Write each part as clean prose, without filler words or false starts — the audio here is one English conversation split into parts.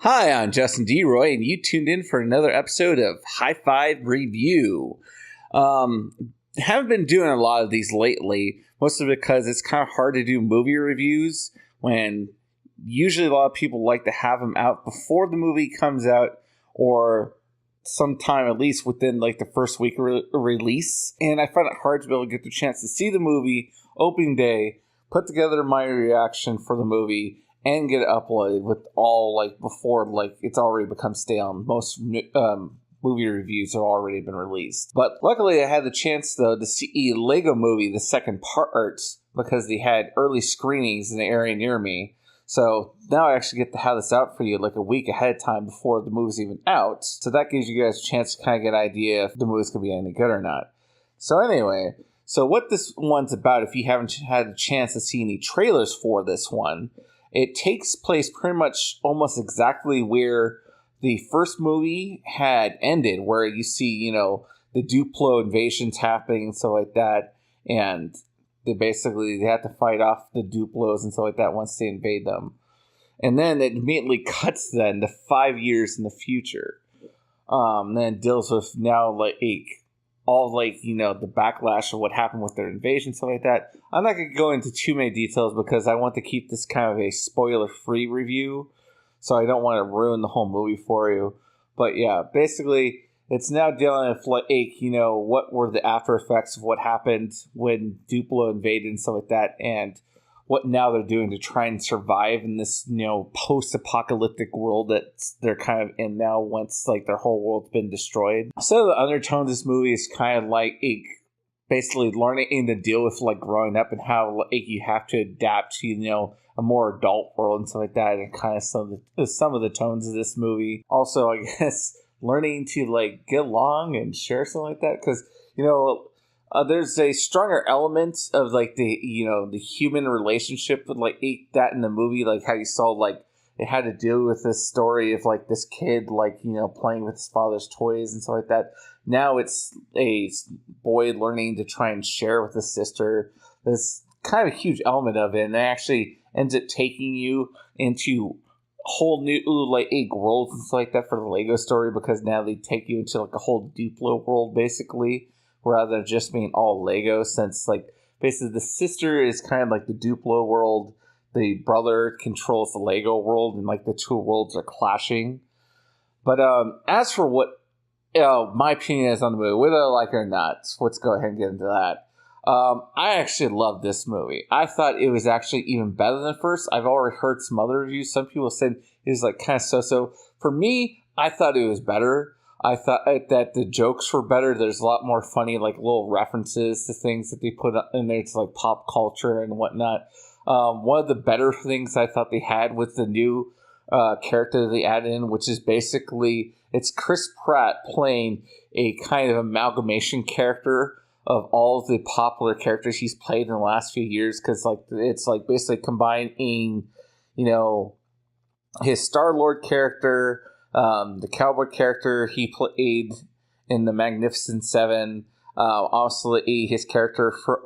Hi, I'm Justin DeRoy, and you tuned in for another episode of High Five Review. Haven't been doing a lot of these lately, mostly because it's kind of hard to do movie reviews when usually a lot of people like to have them out before the movie comes out or sometime at least within like the first week of release. And I find it hard to be able to get the chance to see the movie opening day, put together my reaction for the movie, and get it uploaded with all like before like it's already become stale. Most movie reviews have already been released. But luckily I had the chance though to see Lego Movie, the second part, because they had early screenings in the area near me. So now I actually get to have this out for you like a week ahead of time before the movie's even out. So that gives you guys a chance to kind of get an idea if the movie's going to be any good or not. So anyway, so what this one's about, if you haven't had a chance to see any trailers for this one, it takes place pretty much almost exactly where the first movie had ended, where you see, the Duplo invasions happening and stuff like that, and they have to fight off the Duplos and stuff like that once they invade them. And then it immediately cuts then to 5 years in the future. Then it deals with now the backlash of what happened with their invasion, stuff like that. I'm not going to go into too many details because I want to keep this kind of a spoiler-free review, so I don't want to ruin the whole movie for you. But yeah, basically, it's now dealing with what were the after effects of what happened when Duplo invaded and stuff like that, and what now they're doing to try and survive in this, post-apocalyptic world that they're kind of in now once, their whole world's been destroyed. So the undertone of this movie is kind of basically learning to deal with, growing up and how, you have to adapt to, a more adult world and stuff like that, and kind of some of the tones of this movie. Also, I guess, learning to, get along and share something like that, because, there's a stronger element of the human relationship with that in the movie, how you saw it had to deal with this story of this kid playing with his father's toys and stuff like that. Now it's a boy learning to try and share with his sister. There's kind of a huge element of it, and it actually ends up taking you into whole new worlds and stuff like that for the Lego story, because now they take you into a whole Duplo world basically, rather than just being all Lego, since basically the sister is kind of the Duplo world, the brother controls the Lego world, and the two worlds are clashing. But as for what my opinion is on the movie, whether I like it or not, let's go ahead and get into that. I actually love this movie. I thought it was actually even better than the first. I've already heard some other reviews. Some people said it was kind of so-so. For me, I thought it was better. I thought that the jokes were better. There's a lot more funny, little references to things that they put in there to pop culture and whatnot. One of the better things I thought they had was the new character that they added in, which is basically, it's Chris Pratt playing a kind of amalgamation character of all of the popular characters he's played in the last few years, because it's basically combining, his Star-Lord character, the cowboy character he played in the Magnificent Seven, obviously his character for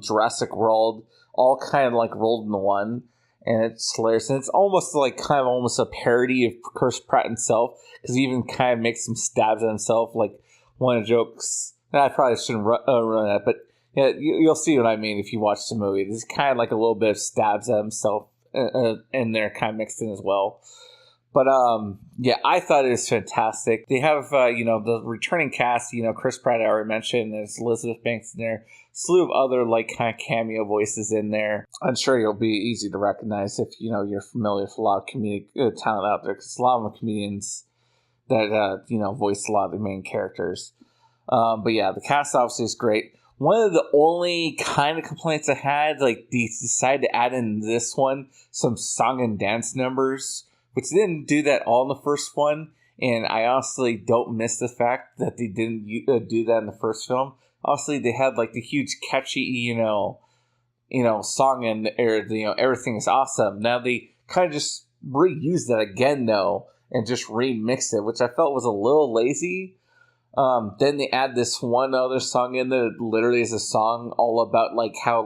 Jurassic World, all kind of rolled into one, and it's hilarious. And it's almost almost a parody of Chris Pratt himself, because he even kind of makes some stabs at himself. One of the jokes, I probably shouldn't run that, but yeah, you'll see what I mean if you watch the movie. There's kind of a little bit of stabs at himself in there, kind of mixed in as well. But yeah, I thought it was fantastic. They have the returning cast. Chris Pratt I already mentioned. There's Elizabeth Banks in there. Slew of other kind of cameo voices in there. I'm sure you'll be easy to recognize if you're familiar with a lot of comedic talent out there, because a lot of them are comedians that voice a lot of the main characters. But yeah, the cast obviously is great. One of the only kind of complaints I had, they decided to add in this one some song and dance numbers, which they didn't do that all in the first one, and I honestly don't miss the fact that they didn't do that in the first film. Obviously, they had the huge catchy, song and everything is awesome. Now they kind of just reused that again though, and just remixed it, which I felt was a little lazy. Then they add this one other song in there that literally is a song all about how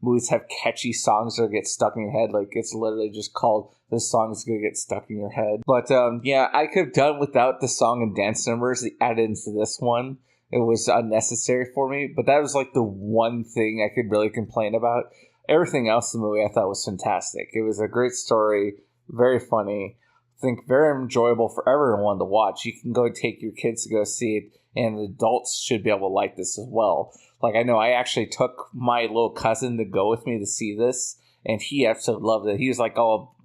movies have catchy songs that get stuck in your head. Like, it's literally just called "This Song's Gonna Get Stuck in Your Head." But yeah, I could have done without the song and dance numbers added into this one. It was unnecessary for me, but that was like the one thing I could really complain about. Everything else in the movie I thought was fantastic. It was a great story, very funny, I think very enjoyable for everyone to watch. You can go take your kids to go see it, and adults should be able to like this as well. Like, I know I actually took my little cousin to go with me to see this, and he absolutely loved it. He was like all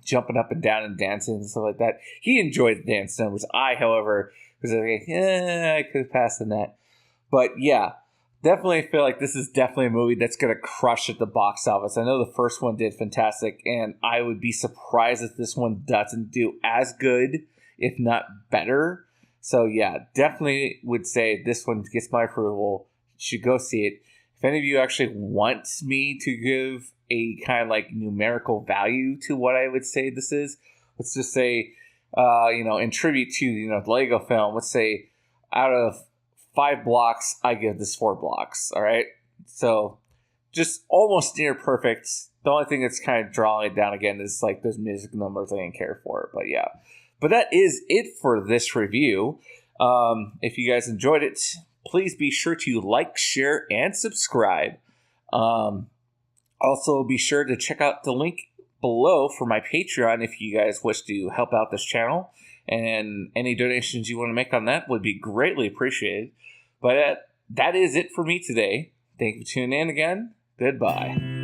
jumping up and down and dancing and stuff like that. He enjoyed the dance numbers. I, however, was like, I could have passed on that. But yeah, definitely feel like this is definitely a movie that's going to crush at the box office. I know the first one did fantastic, and I would be surprised if this one doesn't do as good, if not better. So yeah, definitely would say this one gets my approval. You should go see it. If any of you actually want me to give a kind of like numerical value to what I would say this is, let's just say, in tribute to, the Lego film, let's say out of 5 blocks, I give this 4 blocks. All right. So just almost near perfect. The only thing that's kind of drawing it down again is like those music numbers I didn't care for. But yeah, but that is it for this review. If you guys enjoyed it, please be sure to like, share, and subscribe. Also, be sure to check out the link below for my Patreon if you guys wish to help out this channel. And any donations you want to make on that would be greatly appreciated. But that is it for me today. Thank you for tuning in again. Goodbye.